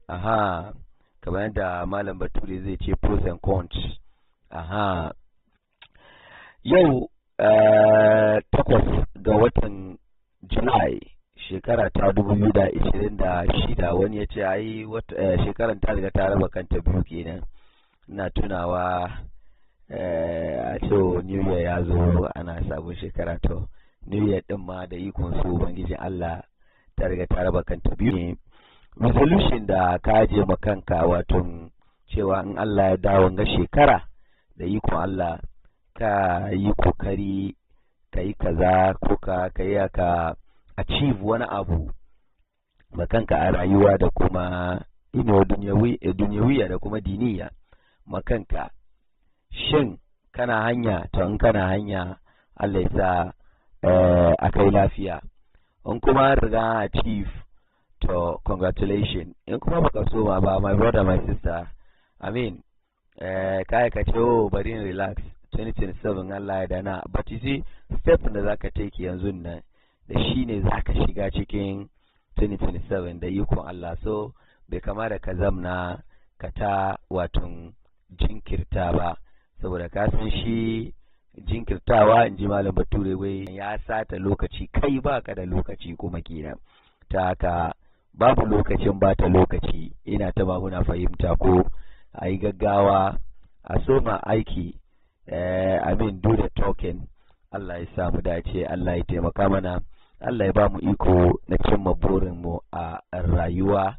aha, kamar yadda malam bature zai ce pros and cons. Aha, yau 8 ga watan July shekara ta 2026, wani ya ce ai shekaran ta riga ta raba kanta biyu kenan. Ina tunawa a ce New Year ya zo ana sabon shekara, to New Year din ma da ikon su Ubangijin Allah ta riga ta raba kanta biyu ne. Resolution da ka je kanka wato cewa in Allah ya dawo ga shekara da ikon Allah ka yi kokari ka yi kaza ko ka yi ka achieve wani abu makanka a rayuwa da kuma duniyawiya da kuma diniya makanka. Shin kana hanya? To in kana hanya Allah ya sa a kai lafiya. In kuma riga achieve, to congratulations. In kuma baka so ma ba, my brother, my sister, I mean kai ka ce bari in relax 2027 Allah ya dana, but you see step da zaka take yanzu nan da shine zaka shiga cikin 2027 da ikon Allah. So bai kamata ka zamna ka ta watan jinkirta ba, saboda ka san shi jinkirtawa in ji malam bature wai ya sata lokaci, kai baka da lokaci kuma kenan. Ta haka babu lokacin bata lokaci, ina ta ba muna fahimta ko a yi gaggawa a soma aiki. I mean do the talking. Allah ya samu dace, Allah ya taimaka mana, Allah ya ba mu iko na cimma burinmu a rayuwa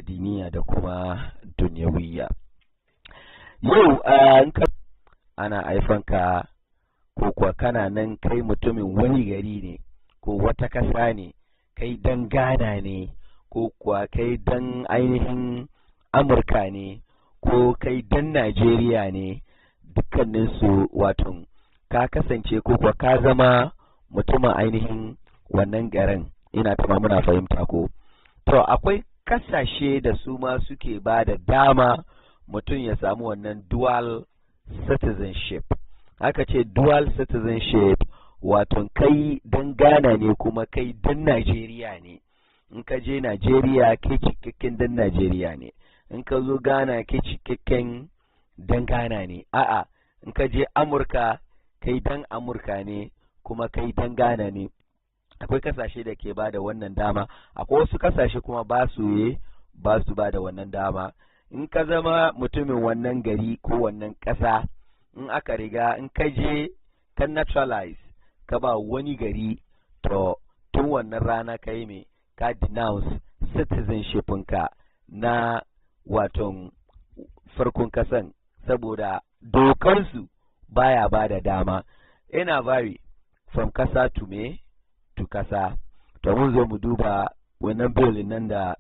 diniya da kuma duniyawiya. Yau ana haifanka ko kuwa kana nan kai mutumin wani gari ne ko wata ƙasa ne, kai dan Ghana ne ko kuwa kai dan ainihin Amurka ne ko kai dan Najeriya ne, dukkaninsu wato ka kasance ko kuwa ka zama mutumin ainihin wannan garin. Ina tama muna fahimta ko? To akwai kasashe da su ma suke ba da dama mutum ya samu wannan dual citizenship. Aka ce dual citizenship wato kai dan Ghana ne kuma kai dan Najeriya ne. In ka je Najeriya kai cikakken dan Najeriya ne, in ka zo Ghana kai cikakken dan Ghana ne. A'a, in ka je Amurka kai dan Amurka ne kuma kai dan Ghana ne. Akwai kasashe da ke ba da wannan dama, akwai wasu kasashe kuma ba su ba da wannan dama. In ka zama mutumin wannan gari ko wannan ƙasa, in aka riga in ka je ka naturalize ka ba wani gari, to tun wannan rana ka yi mai ka denounce citizenshipinka na waton farkon kasan, saboda dokarsu baya ba da dama. Ina vary from kasa to me to kasa. To mun zo mu duba wannan bill nan da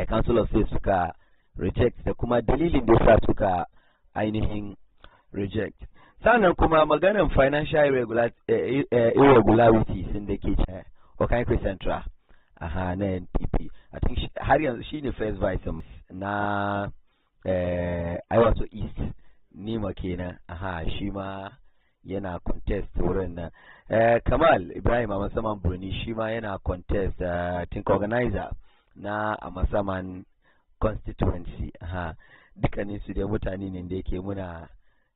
Council of State suka reject da kuma dalilin da yasa suka ainihin reject. Sannan kuma maganar financial irregularities sun da ke Okaikwe Central na NPP. I think har yanzu shine first vice na Aiwaso East Nima kenan. Shi ma yana contest wurin nan. Kamal Ibrahim a Masaman Bruni shi ma yana contest think organizer na a Masaman constituency. Dukkanin su dai mutane ne da yake muna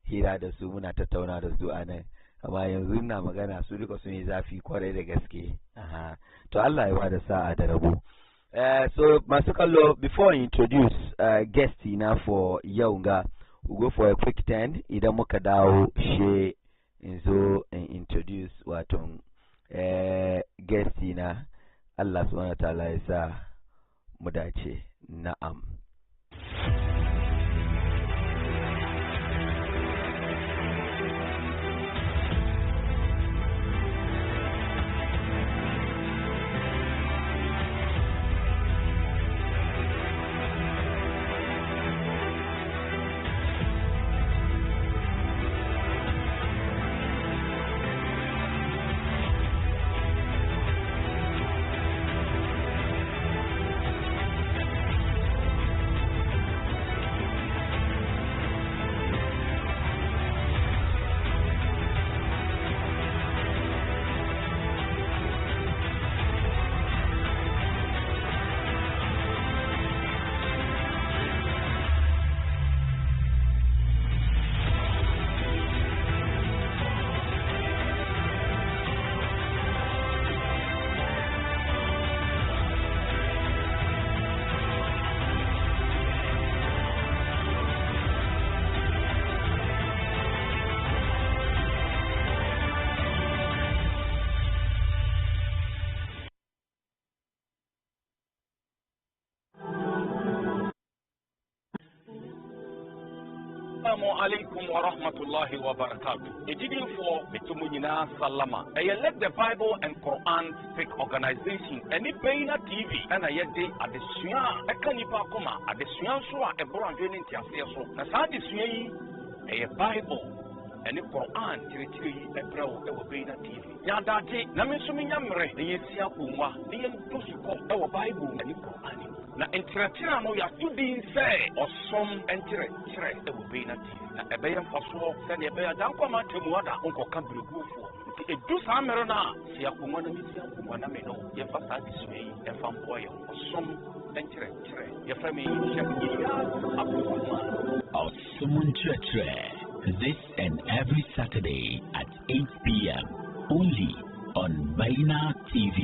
hira da su, muna tattauna da su a nan, amma yanzu ina magana su duka sun yi zafi kwarai da gaske. To Allah ya bada sa'a da rabo. So masu kallo, before I introduce guest na for yau ga, we go for a quick 10. Idan muka dawo she in zo in introduce wato guest na. Allah subhanahu wa ta'ala ya sa mu dace. Na'am. Assalamu alaikum wa rahmatullahi wa barakatuh. Ejidin for Betumunina Salama. Let the Bible and Quran speak organization. Any Paina TV and I yet at the Suya, a Kanipa Koma, at the Suyan Sua, a Boran Venin Tiaso. Nasadi Suyi, a Bible. And the Quran, a pro, a Paina TV. Yadati, Namisumi Yamre, the Yesia Puma, the Yentusko, our Bible, and the Quran. Na entertain no ya tudi say or some enter e will be na na e be for so say e be dan kwa matemu ada onko ka bregu fo e du sa mere na se akoma na mi se akoma na me no ye fa sa di so yi e fa mpo ye or some enter ye fa me ye Awesome this and every Saturday at 8 p.m. only on Baina TV.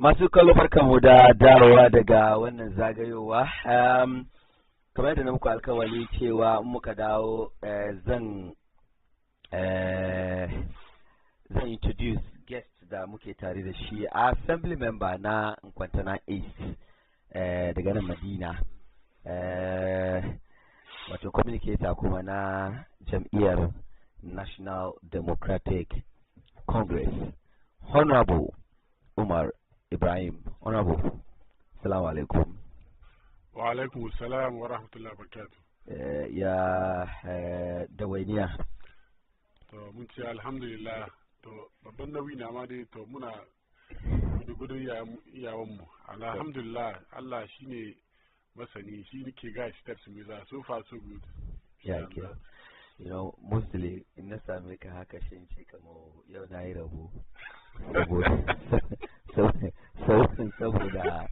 Masu kallo barkanmu da dawowa daga wannan zagayowa. Kamar yadda na muku alkawali cewa muka dawo zan introduce guest da muke tare da shi, assembly member na Nkwantana East daga nan Madina, wato communicator kuma na jam'iyyar National Democratic Congress, Honorable Umar Ibrahim. Honorable, assalamu alaikum. Wa alaikum assalam wa rahmatullahi wa barakatuh. Ya dawainiya. To mun ce alhamdulillah, to babban nauyi na ma dai to muna gudu iyawan mu. Alhamdulillah, Allah shine masani, shi nake ga steps mu za, so far so good. Yeah, okay. You know, mostly in na same ka haka shin ce kamar yau na yi rabo. Saboda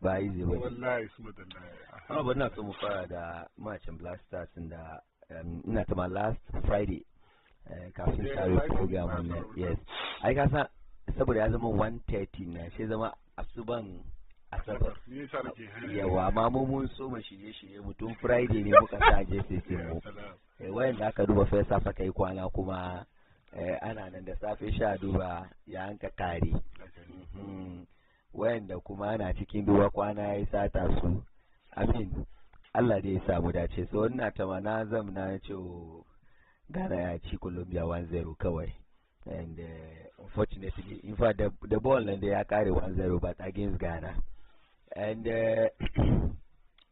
ba yi zai wani. Wallahi su madallahi. Amma ba na so mu fara da macin Black Stars da ina ta ma last Friday kafin tsari program wannan. Yes. Ai ka san saboda ya zama 1:30 na shi zama asuban asabar. Yawa amma mun so mu shirye mutum Friday ne muka sa je sai mu. Wayan da aka duba fa safa kai kwana kuma ana nan da safe sha duba ya hanka kare. Wayanda kuma ana cikin duba kwana ya sata su. Amin. Allah dai ya samu dace. So ina ta mana zam na ce Ghana ya ci Colombia 1-0 kawai. And unfortunately, in fact the ball nan da ya kare 1-0 but against Ghana. And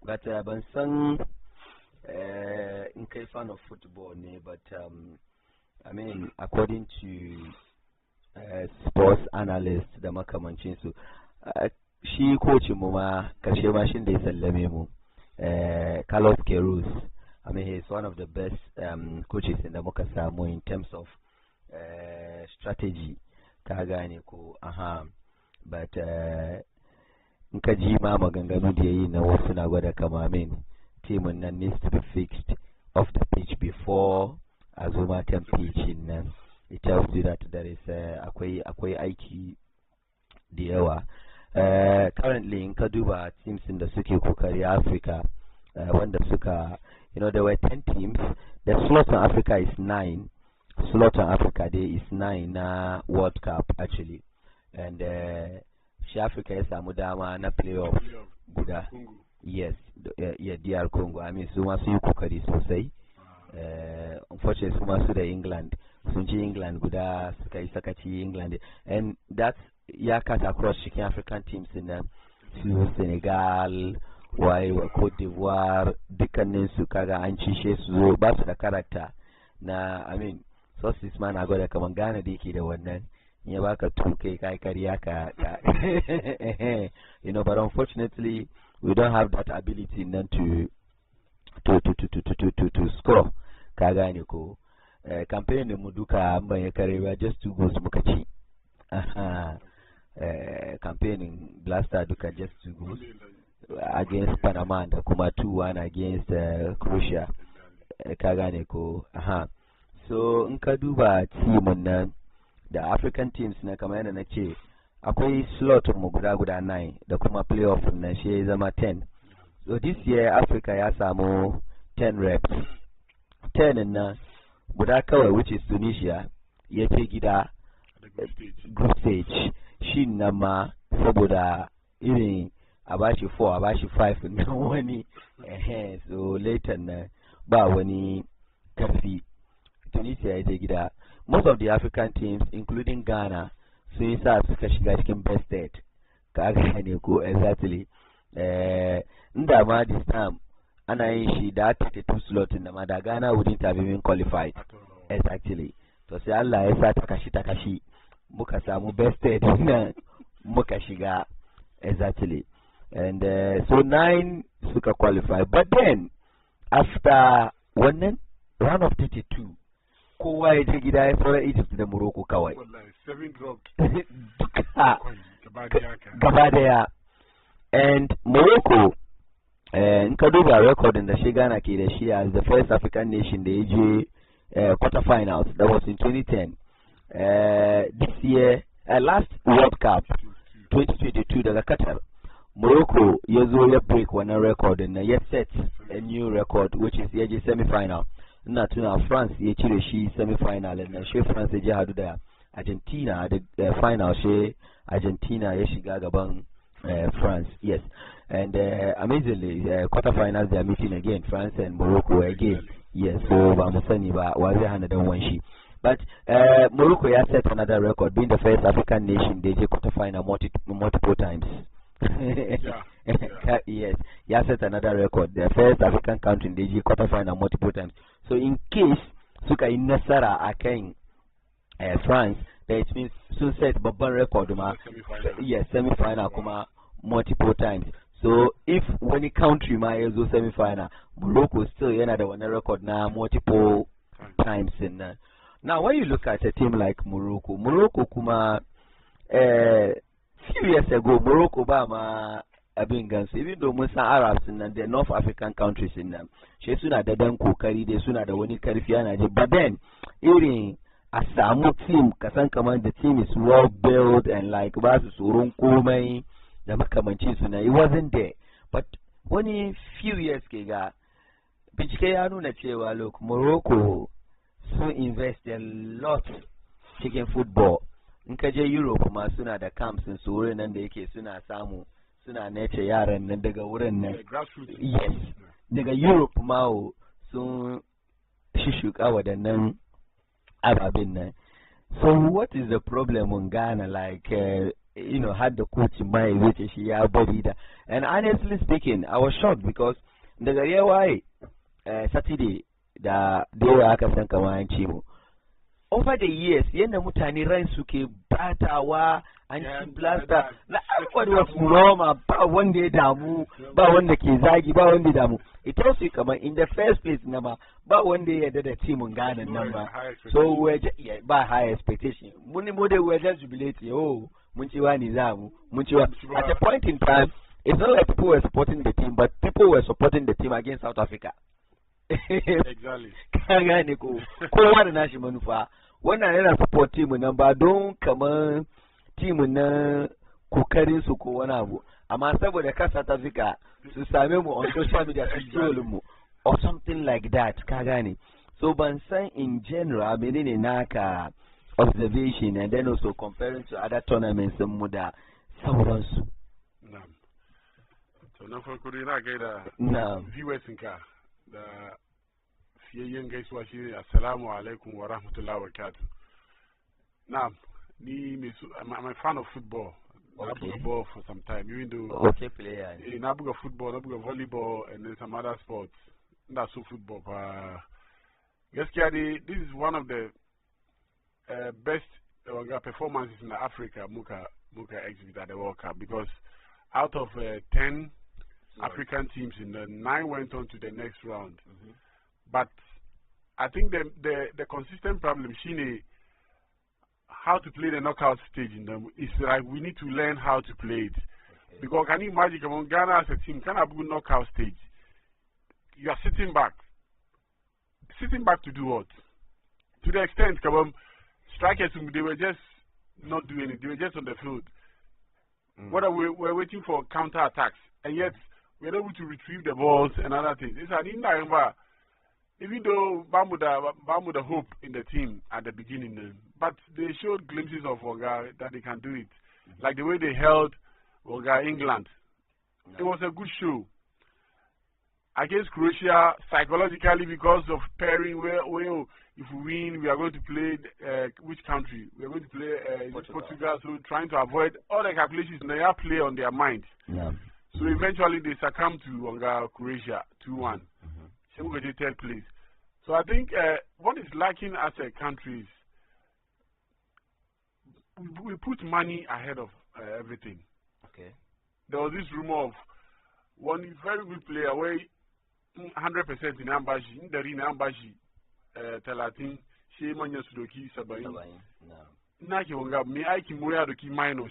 but ban san in kai fan of football ne, but I mean, according to sports analysts da makamancinsu, shi kocin mu ma karshe ma shin da ya sallame mu, Carlos Queiroz. I mean, he's one of the best coaches in the muka samu in terms of strategy. Ka gane ko, but in ka ji ma maganganu da yayi na wasu na gwada kama min team nan needs to be fixed off the pitch before Azuma can pitch in nan. It tells you that there is akwai aiki da yawa. Currently in ka duba teams in da suke kokari Africa, wanda suka, you know, there were 10 teams. The slot on Africa is 9. Slot on Africa there is 9 World Cup actually. And shi Africa ya samu dama na playoff guda. Yes, ya DR Congo. I mean su ma sun yi kokari sosai. Unfortunately su ma su da England sun ci England guda suka yi sakaci England, and that's ya cut across cikin African teams na su Senegal, wayewa Cote d'Ivoire, dukkanin su kaga an cishe su zo ba su da karakta na, I mean sources ma na gwada kaman Ghana da yake da wannan ya baka tukai kai kariya ka you know, but unfortunately we don't have that ability then to score, ka gane ko. Campaign da mu duka an ban ya kare ba, just 2 goals muka ci. Campaigning Blaster duka just 2 goals against Panama da kuma 2-1 against Croatia, ka gane ko. So in ka duba team nan da African teams na kamar yadda na ce akwai slot mu guda 9 da kuma playoff na shi zama 10. So this year Africa ya samu 10 reps. 10 na guda kawai, which is Tunisia, ya ce gida group stage. Shi na ma saboda irin a bashi 4 a bashi 5 na wani so later na ba wani karfi. Tunisia ya ce gida. Most of the African teams including Ghana sun yi sa suka shiga cikin best 8, ka gane ko. Exactly. Inda ma this time ana yin shi da 32 slot da ma da Ghana wouldn't have even qualified. Exactly. To sai Allah ya sa ta kashi muka samu best 8 na muka shiga. Exactly. And so 9 suka qualify, but then after wannan round of 32 kowa ya je gida ya fara Egypt da Morocco kawai. Gaba daya. And Morocco, in ka duba recording da shi Ghana ke da shi as the first African nation da ya je quarterfinals, that was in 2010. This year, last World Cup 2022 daga Qatar, Morocco ya zo ya break wannan record na ya set a new record, which is ya je semi-final. Ina tuna France ya cire shi semi-final na shi France ya je hadu da Argentina da final shi Argentina ya shiga gaban France. Yes, and amazingly quarterfinals they are meeting again, France and Morocco again. Yes, so ba mu sani ba wa zai hana dan wanshi. But Morocco ya set another record, being the first African nation they je quarterfinal multiple times. Yes, ya set another record, the first African country they je quarterfinal multiple times. So in case suka yi nasara akan France, that means sun set babban record ma. Yes, semi-final kuma multiple times. So if wani country ma ya zo semi-final, Morocco still yana da wani record na multiple times in now when you look at a team like Morocco kuma few years ago Morocco ba ma abin gansu, even though mun san Arabs nan the North African countries in nan shi suna da dan kokari dai suna da wani karfi ana je, but then irin a samu team kasan kamar the team is well built and like ba su tsoron komai da makamancin su na, it wasn't there. But wani few years ke ga bincike ya nuna cewa look Morocco sun invest a lot cikin football. In ka je Europe ma suna da camps su wurin nan da yake suna samu suna nace yaran nan daga wurin nan. Yes, daga Europe ma sun shishuka wadannan ababin nan. So what is the problem in Ghana? Like you know, had the coach in mind which is ya body da. And honestly speaking, I was shocked because daga yawa Saturday da dewa aka san kamar an ce mu. Over the years, yanda mutane ran suke batawa an ci blaster, na everybody was normal, ba wanda ya damu, ba wanda ke zagi, ba wanda ya damu. It tells you kamar in the first place na ba wanda ya yarda da teamin Ghana nan ba. So we're just, ba high expectation. Muni mo dai we're just jubilating. Oh, mun ci wani zamu, mun ci wani. At a point in time, it's not like people were supporting the team, but people were supporting the team against South Africa. Exactly. Ka gane ko kowa da nashi manufa. Wannan yana support team nan ba don kamar team na kokarin su ko wani abu, amma saboda ka South Africa su same mu on social media su troll mu or something like that, ka gane. So ban san in general menene naka observation and then also comparing to other tournaments mu da sauransu. Na'am. To na farko dai na gaida viewers ka da fiyayyen gaisuwa shine assalamu alaikum wa rahmatullahi wa barakatuh. Na'am, I'm a fan of football. Okay. I play football for some time, even though player. I play football, I play volleyball, and then some other sports. That's so football. This is one of the best performances in Africa. Muka exhibit at the World Cup, because out of 10 African teams, in the 9 went on to the next round. But I think the consistent problem, Shine, how to play the knockout stage in them is like we need to learn how to play it. Okay. Because can you imagine, Ghana as a team can have a good knockout stage? You are sitting back. Sitting back to do what? To the extent, strikers, they were just not doing it. They were just on the field. Whether we're waiting for counter attacks, and yet we're able to retrieve the balls and other things. It's an indirect. Even though Bamuda hope in the team at the beginning, but they showed glimpses of that they can do it. Like the way they held England. It was a good show. Against Croatia, psychologically, because of pairing, where if we win, we are going to play which country? We are going to play Portugal. So trying to avoid all the calculations they have play on their minds. Yeah. So eventually they succumbed to Croatia 2-1. Third place. So I think what is lacking as a country is we put money ahead of everything. Okay. There was this rumor of one very good player where 100% in Ambashi, in the Ambashi, Talatin, Shemanya Sudoki Sabayin. Naki Wanga, me I can moya the key mine of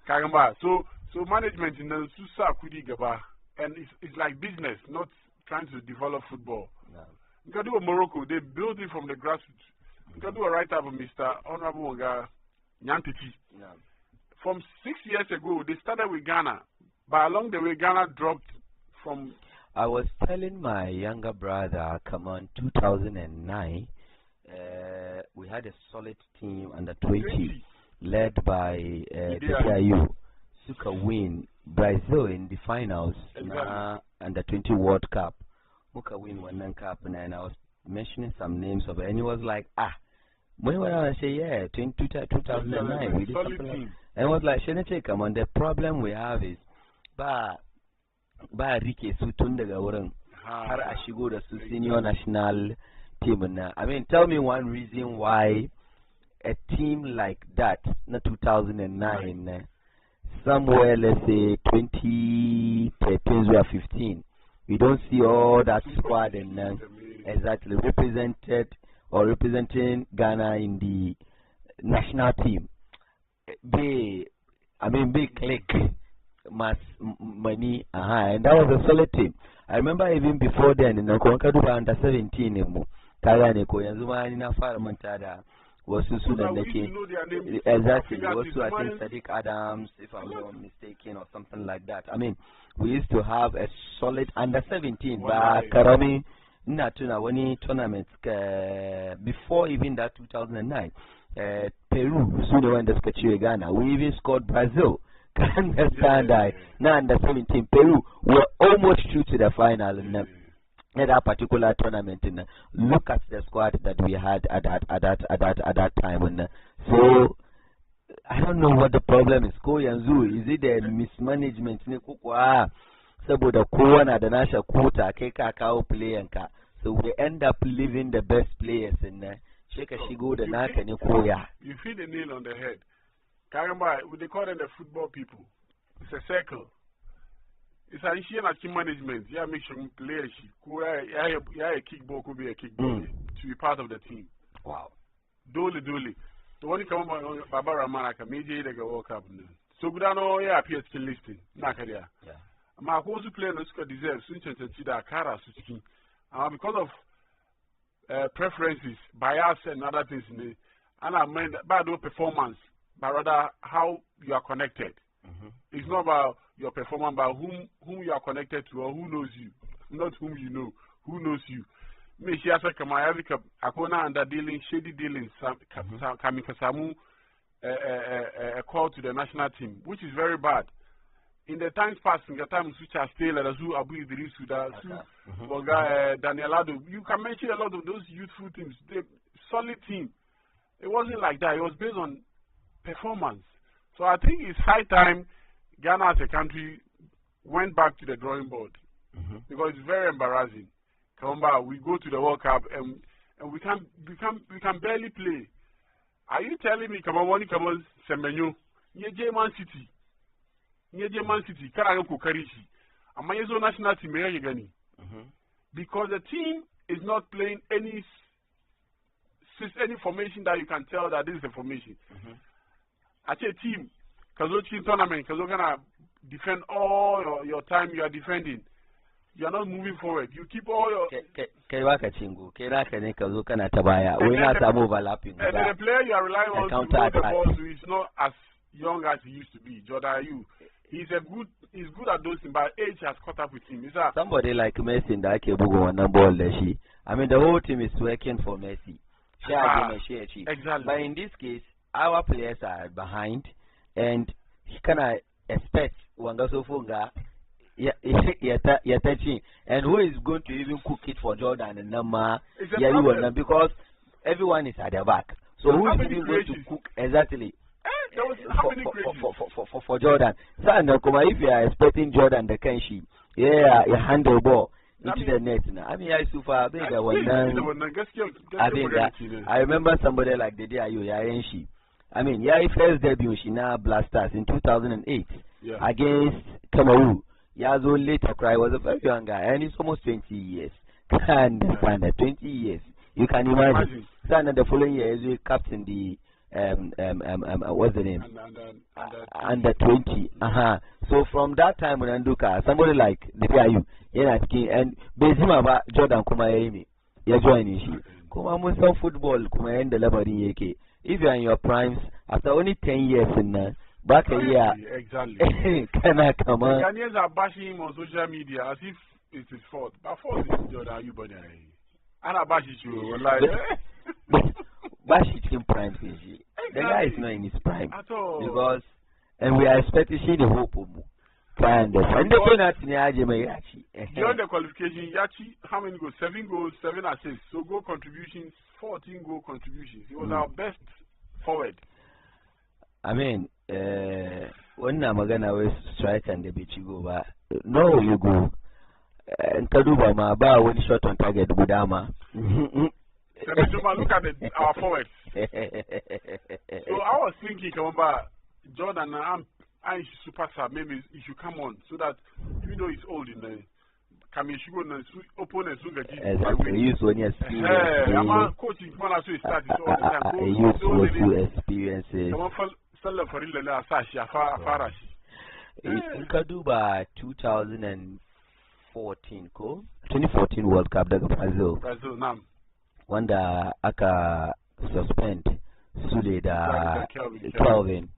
Kagamba. So management in the Susa Kudi Gaba, and it's like business, not trying to develop football. You can do a Morocco, they build it from the grassroots. You can do a write-up of Mr. Honorable Nyantiti. From 6 years ago, they started with Ghana, but along the way, Ghana dropped from. I was telling my younger brother, come on, 2009, we had a solid team under 20, led by DPIU. Suka win Brazil in the finals, under 20 World Cup. Muka win one cup, and I was mentioning some names of it, and he was like, when I say, yeah, 2009, we did something like, and I was like, Sheneche, come on, the problem we have is, ba rike su tun daga wurin har a shigo da su senior national team na. I mean, tell me one reason why a team like that, na 2009, somewhere, let's say 2013 or 15, we don't see all that squad and exactly representing Ghana in the national team. Big click, mass money, and that was a solid team. I remember even before then, in the under 17, wasu su da nake exactly wasu I think Sadiq Adams, if I'm not mistaken, or something like that. I mean, we used to have a solid under 17 but karami ina tuna wani tournament before even that 2009 Peru su ne wanda suka ciwe Ghana. We even scored Brazil. Can understand that now under 17 Peru were almost through to the final in that particular tournament. Look at the squad that we had at that time. So I don't know what the problem is. Is it the mismanagement? Saboda kowane da nasha quota kai ka kawo player ka, so we end up leaving the best players in there. Sheka shigo da naka ne koya. You hit the nail on the head. Karamba, they call them the football people. It's a circle. It's an issue of team management. Yeah, make sure players a kickball could be a kickball to be part of the team. Wow. Dole. So when you come about Barbara Manaka, major the World Cup. So good on yeah appears to listing. Nakaria. Yeah. My whole player deserves Kara because of preferences, bias and other things and I mean bad performance, but rather how you are connected. It's not about your performance, but whom you are connected to or who knows you, not whom you know, who knows you. Me share Akona under dealing, shady dealings, Kamikasamu, a call to the national team, which is very bad. In the times past, in the times which are still Abu Idris, Daniel Ado, you can mention a lot of those youthful teams. The solid team. It wasn't like that. It was based on performance. So I think it's high time Ghana as a country went back to the drawing board, because it's very embarrassing. Kamba, we go to the World Cup and we can barely play. Are you telling me Kamawani Kamal Semenyo, Nye Man City, Man City, Karago Karishi, and my national team, because the team is not playing any formation that you can tell that this is a formation. I say team, Kazochi tournament, Kazogana defend all your time you are defending. You are not moving forward. You keep all your. Kaiwaka Chingu, Keraka Nekazuka Natabaya. We're not overlapping. And the player you are relying on to move the ball to is not as young as he used to be. Jordan Ayew. He's good at those things, but age has caught up with him. Somebody like Messi in the Akebugo and ball. I mean, the whole team is working for Messi. Exactly. But in this case, our players are behind, and he cannot expect Wangaso Funga. You're touching, and who is going to even cook it for Jordan and Nama? Because everyone is at the back. So who is even going to cook exactly for Jordan? So if you are expecting Jordan the Kenshi, you handle ball into the net. I mean, I remember somebody like the day Yayenshi. I mean, first debut she now Blasters in 2008 against Cameroon. Yazo later cry was a very young guy, and he's almost 20 years. Can understand that 20 years. You can imagine. So the following year, he captain the what's the name? Under 20. So from that time when Anduka, somebody like the PIU, and Bezima Jordan Kumaemi, you're joining she. Kuma football Kuma and the Labari Yeke. If you're in your primes, after only 10 years in back a year, exactly. Can I come on? Ghanaians are bashing him on social media as if it's his fault. But fault is Jordan Ayew, buddy. And I bash you, bash it in prime, exactly. The guy is not in his prime at all. Because, and we are expecting the hope of and the beyond the qualification, Yachi, how many goals? 7 goals, 7 assists. So goal contributions, 14 goal contributions. He was our best forward. I mean, when I'm going to strike and the beach go, but no, you go. And Kaduba, my bar, when shot on target, Budama. Look at our forwards. So I was thinking about Jordan and super sub. Maybe he should come on so that even though he's old in the Kamishigo and opponents who get exactly. Use when you're I'm coaching when I say start all the time. Use what you experiences. In Kaduba 2014 World Cup daga Brazil wanda aka suspend Sule da Kelvin.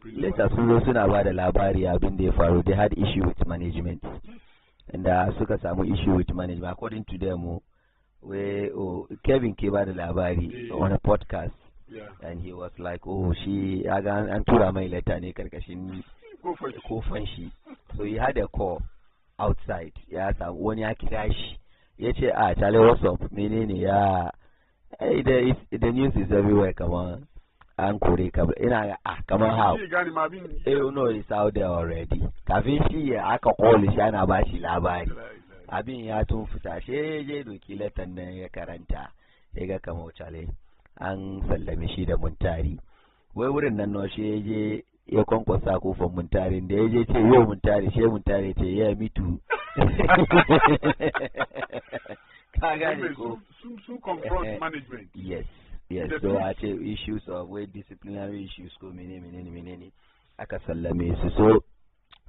Later suna ba da labari abin da ya faru. They had issue with management, and suka samu issue with management. According to them, Kevin ke ba da labari on a podcast. Yeah. And he was like, oh, she an tura mai letter ne karkashin kofan shi. So he had a call outside. Ya samu wani ya kira shi. Ya ce, Charlie, what's up? Menene ya? Hey, the news is everywhere, come on. An kore ka ina come on how? You know it's out there already. Kafin shi aka call shi ana ba shi labari. Abin ya tun fita shi je doki letter nan ya karanta. Ya ga kamar Charlie. An sallame shi da Muntari. Wai wurin nan no shi je ya kwankwasa kofar Muntari da ya je ce yau Muntari shi Muntari ce ya mitu. Ka gane ko su confront management. Yes. So I say issues of weight disciplinary issues ko menene aka sallame su. So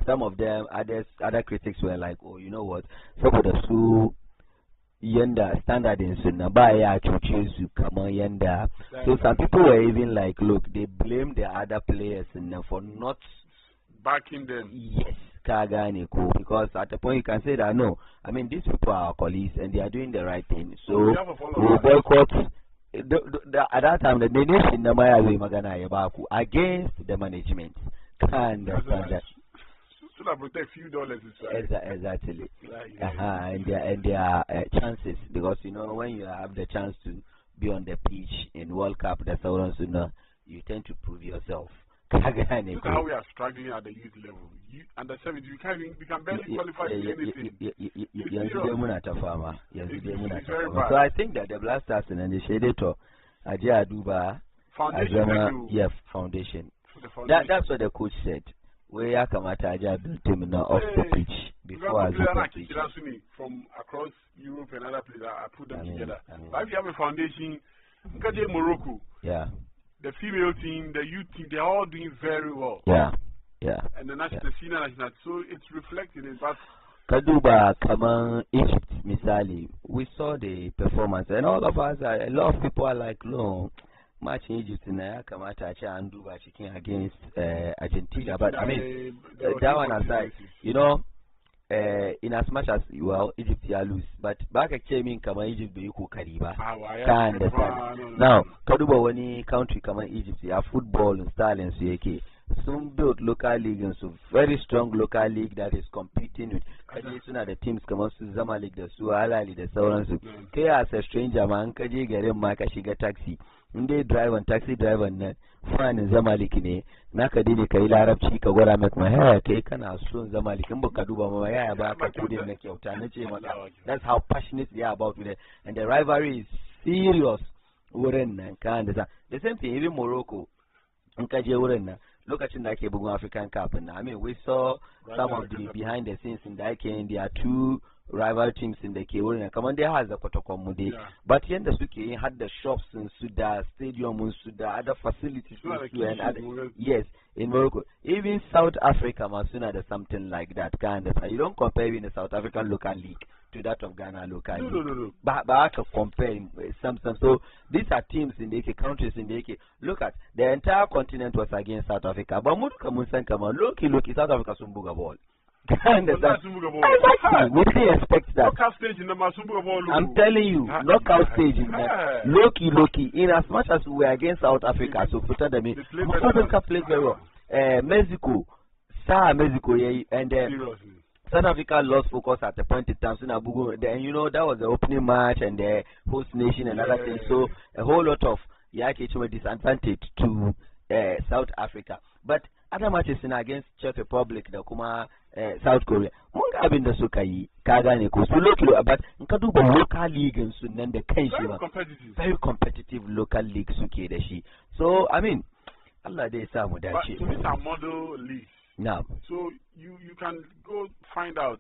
some of them other critics were like, oh, you know what, saboda su yanda standardin su na ba ya cuce su kamar yanda. So some people were even like, look, they blame the other players for not backing them. Yes, Kagane, because at the point you can say that no, I mean these people are our colleagues and they are doing the right thing. So we boycott at that time the nation na maya zai magana ya baku against the management. Can understand that. So that protect few dollars is right. Exactly. And their chances, because you know when you have the chance to be on the pitch in World Cup, the sauran suna, you tend to prove yourself. Look at how we are struggling at the youth level. Under 70, we can barely qualify for anything. So I think that the Black Stars and the Shedeto, Ajay Aduba, foundation. That's what the coach said. We are Kamata Ajay built him off the pitch before I from across Europe and other places. I put them together. But if you have a foundation, look at Morocco. Yeah. The female team, the youth team, they're all doing very well. Yeah. And the senior national, so it's reflecting in that. Kaduba, Kaman, Egypt, Misali, we saw the performance, and all of us, a lot of people are like, no, match in Egypt, Kamata, and Duba chicken against Argentina. But I mean, that one aside, you know, in as much as Egypt lose, but back at came in Kama Egypt be ku Kariba. Can understand. Now, Kaduba wani country Kama Egypt, ya football and style and CAK. Some built local league and so very strong local league that is competing with the teams come out to Zamalek, the Suala, the Sauransu. K as a stranger man, Kaji Gare Maka Shiga taxi. They drive and taxi driver and fan in Zamalek ne. Nakadini Kaila Arab Chika where I make my hair taken as soon Zamalek and Bokaduba Maya Baka couldn't make your time. That's how passionate they are about it. And the rivalry is serious. The same thing, even Morocco. Look at the Bugun African Cup. I mean, we saw some of the behind the scenes in the IK. There are two rival teams in the K. Come on, there has a Kotokomudi. But here in the Suki had the shops in Suda, stadium in Suda, other facilities in Suda, and other, yes, in Morocco. Even South Africa, Masuna, there's something like that. You don't compare in the South African local league to that of Ghana local league. No. But I can compare some. So these are teams in the AK, countries in the AK. Look at the entire continent was against South Africa. But look, South Africa Sumbuga ball. Exactly. We didn't expect that. I'm telling you, knockout stage in that. Loki. In as much as we are against South Africa, so put them in. South Africa plays very well. Mexico, and South Africa lost focus at the point in time. Then you know that was the opening match and the host nation and other things. So a whole lot of disadvantage to South Africa. But other matches in against Czech Republic, the Kuma, South Korea. Munga been the Sukai, Kagane, but Nkaduba local league and so then the very competitive local league Suki. So I mean, Allah they say it's a model league. Now, so you can go find out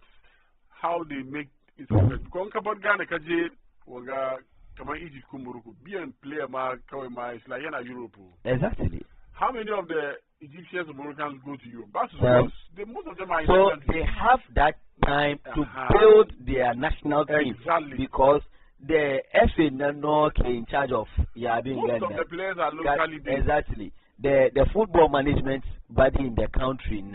how they make it. Because Ghana kaje waga kama Egypt kumuruku be and player ma kawema is like in Europe. Exactly. How many of the Egyptians and Moroccans go to Europe? Most of them are. So they have that time to build their national team because the FA no in charge of Yabin Ghana. Most of the players are locally based. Exactly. The football management body in the country in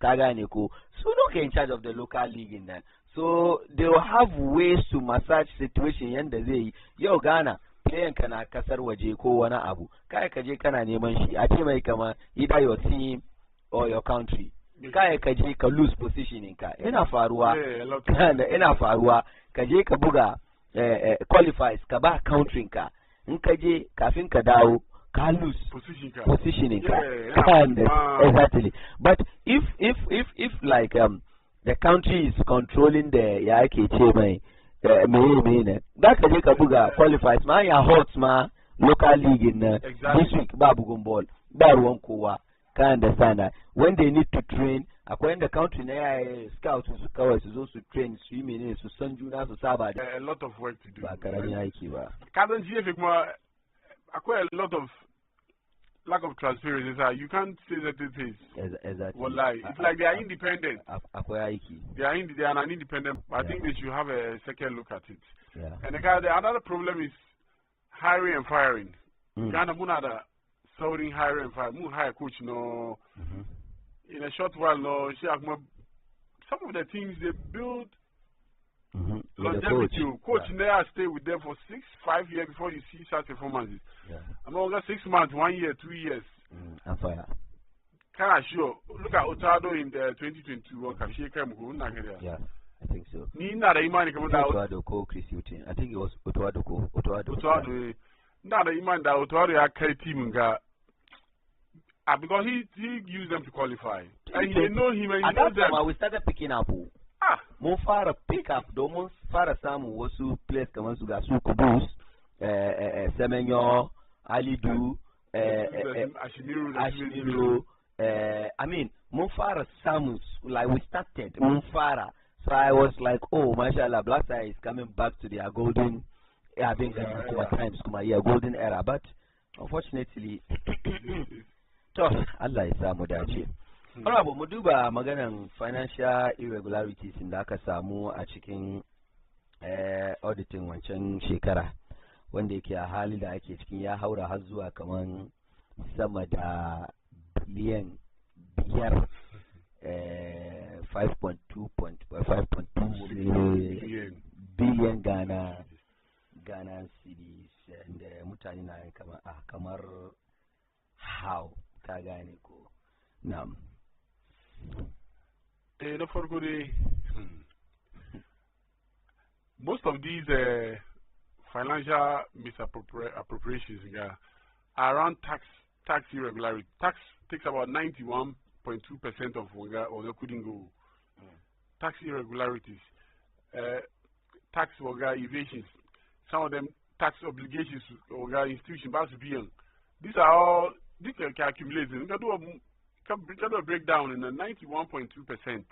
Kaganeko, so no in charge of the local league in there. So they will have ways to massage situation and they yo Ghana player kana kasar waje ko wani abu kai kaje kana neman shi a ce mai kama either your team or your country kai kaje ka lose positioning ka ina faruwa kaje ka buga qualifies ka ba country ka in kaje kafin ka dawo ka lose positioning exactly. But if like the country is controlling the yake ce mai that kaje ka buga qualifies ma ya hot ma local league in this week ba bugun ball ba ruwan kowa ka understand that when they need to train akwai the country na ya scouts su kawai su zo su train su yi menene su san juna su saba da a lot of work to do ba karamin aiki ba kadan GF kuma akwai a lot of lack of transparency. You can't say that it is. Exactly. Wallahi. It's like they are independent. They are an independent. I think they should have a second look at it. Yeah. And another problem is hiring and firing. Ghana munada sounding hiring and firing. Mu hire coach no. In a short while no. Some of the teams they build Longevity. Coach there stay with them for 5 years before you see such performances. I'm over 6 months, 1 year, 2 years. I'm fire. Can I show? Look at Otado in the 2022 Yeah, I think so. Otado I think it was Otado. Now the Iman that Otado carry team because he used them to qualify. And they know him and at that time we started picking up. Mun fara pick up domin fara samun wasu players kamar su ga su Kudus, Semenyo, Alidu, Ashimiru. I mean, mun fara samun, like we started, mun fara. So I was like, oh, mashallah, Black Star is coming back to their golden, I think golden era. But unfortunately, Allah ya samu dace. Honorable, mu duba maganan financial irregularities da aka samu a cikin auditing wancan shekara wanda yake a hali da ake cikin ya haura har zuwa kaman sama da biliyan 5 5.2 billion Ghana cedis da mutane na kamar how ka gane ko na'am. Most of these financial misappropriations are around tax irregularity. Tax takes about 91.2% of Oga couldn't go. Tax irregularities, tax evasions, some of them tax obligations Oga institution these are all can accumulate. Can do a breakdown in the 91.2%,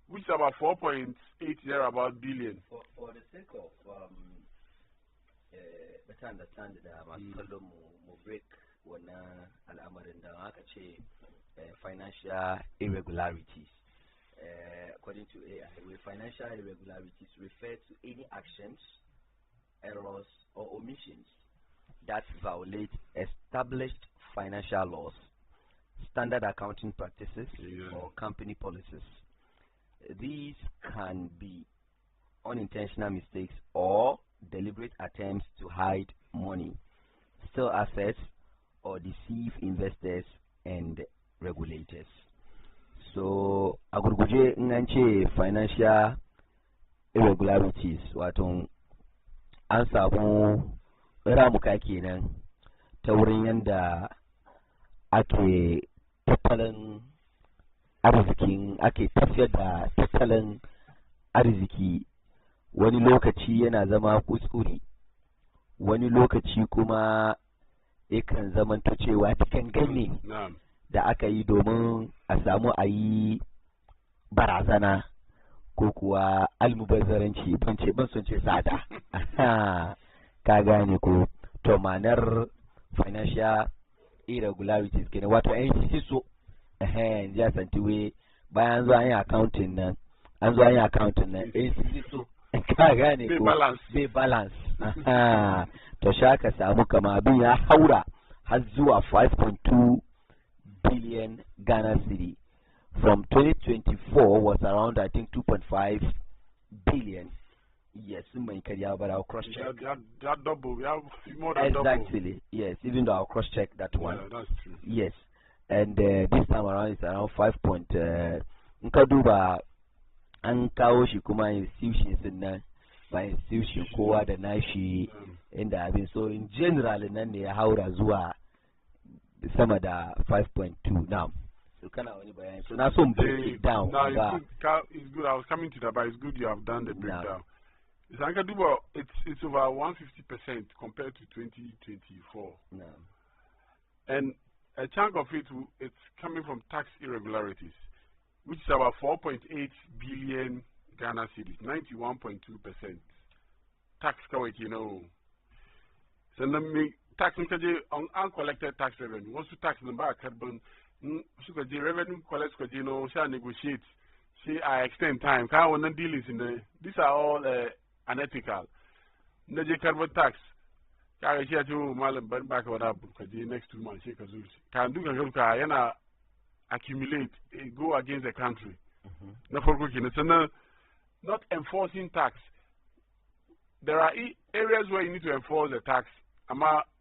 which is about 4.8 about billion. For the sake of better understand that break financial irregularities. According to AI, financial irregularities refer to any actions, errors, or omissions that violate established financial laws, standard accounting practices, or company policies. These can be unintentional mistakes or deliberate attempts to hide money, steal assets, or deceive investors and regulators. So, a gurguje in an ce financial irregularities, wato an samu ramuka kenan ta wurin yanda ake tattalin arzikin ake tafiyar da tattalin arziki. Wani lokaci yana zama kuskure, wani lokaci kuma yakan zamanto cewa cikin ganye da aka yi domin a samu a yi barazana ko kuwa almubazzaranci ban son ce sada. Ka gane ko to manar financial irregularities kenan wato an so ya santiwe bayan zuwa yin accounting nan an zuwa yin accounting nan so ka gane ko bai balance to shaka samu kama abin ya haura har zuwa 5.2 billion Ghana cedi. From 2024 was around I think 2.5 billion. Yes, but I'll cross check. That double, we have more than exactly. Double. Yes, even though I'll cross check that one. Yeah, that's true. Yes, and this time around it's around 5. Nkaduba an kawo shi kuma institutions nan ba institution kowa da nashi inda abin so in general nan ne ya haura zuwa sama da 5.2 now. So kind of so now some break it down. No, it's good. I was coming to that, but it's good you have done the breakdown. It's over 150% compared to 2024. No. And a chunk of it's coming from tax irregularities, which is about 4.8 billion Ghana cedis, 91.2%. Tax kawai kenan. So then tax on uncollected tax revenue. Once you tax number carbon, suka je revenue collect suka je no shall negotiate. See, I extend time. Can't want dealings in the. These are all unethical. Naje carbon tax. Kaga shi ya ce malam ban baka wada ka je next 2 months sai ka zo. Ka duka ka yana accumulate go against the country. Na farko kenan sannan not enforcing tax. There are areas where you need to enforce the tax.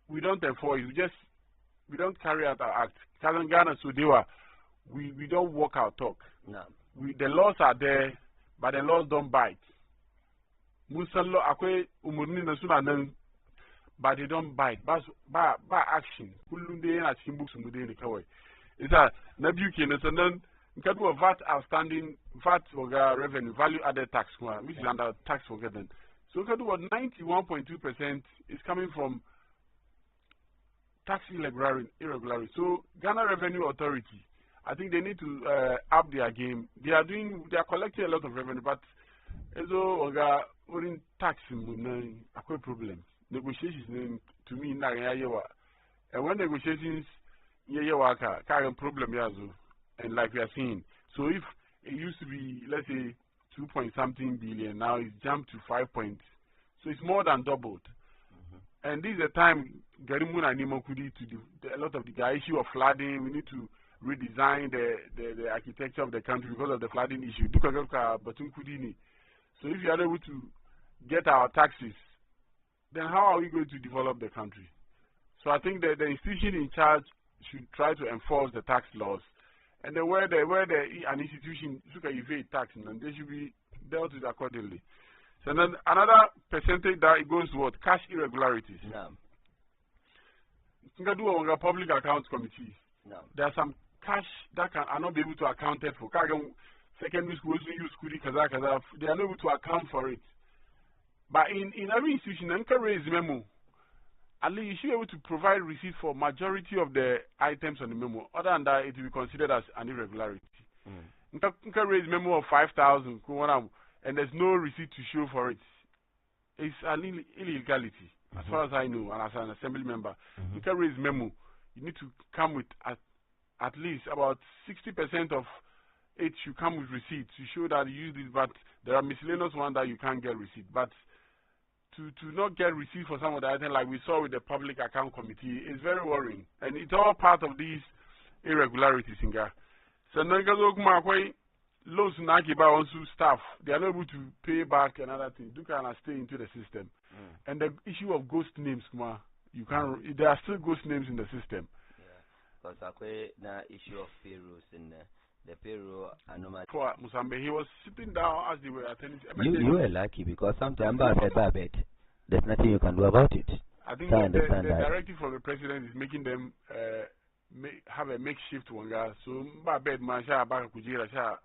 We don't enforce it. We don't carry out our act. Ghana, so we don't walk our talk. No. The laws are there, but the laws don't bite. Musallo akwe umurni na suna nan, but they don't bite. Ba action. Kulunde na cikin books mu dai ne kawai. Ita na biyu kenan sannan nkadu VAT outstanding VAT revenue value added tax which is under tax forgotten. So nkadu 91.2% is coming from tax irregularity. So Ghana Revenue Authority, I think they need to up their game. They are collecting a lot of revenue, but also in tax a problem. Negotiations to me na and when negotiations problem yazo, and like we are seeing. So if it used to be, let's say 2.something billion, now it's jumped to 5 point. So it's more than doubled. And this is a time Garimuna Nimokudi to a lot of the issue of flooding. We need to redesign the architecture of the country because of the flooding issue. So if you are able to get our taxes, then how are we going to develop the country? So I think that the institution in charge should try to enforce the tax laws, and then where an institution should evade tax, and they should be dealt with accordingly. So then another percentage that it goes to what? Cash irregularities. No. Public accounts committee. No. There are some cash that are not be able to account for. Secondary schools use kudi kaza. They are not able to account for it. But in every institution, raise memo. At least you should be able to provide receipt for majority of the items on the memo. Other than that, it will be considered as an irregularity. Raise memo of 5,000, and there's no receipt to show for it. It's an illegality, as far as I know, and as an assembly member. You can raise memo. You need to come with at least about 60% of it should come with receipts to show that you use this, but there are miscellaneous ones that you can't get receipt. But to not get receipt for some of the items, like we saw with the Public Account Committee, is very worrying. And it's all part of these irregularities in Ghana. So, loans also staff, they are not able to pay back another thing. You can stay into the system. And the issue of ghost names, there are still ghost names in the system. Yeah, because the issue of payrolls in the payroll anomaly. For Musambe, he was sitting down as they were attending. You were lucky because sometimes there's nothing you can do about it. I think the directive from the president is making them have a makeshift wanga. So,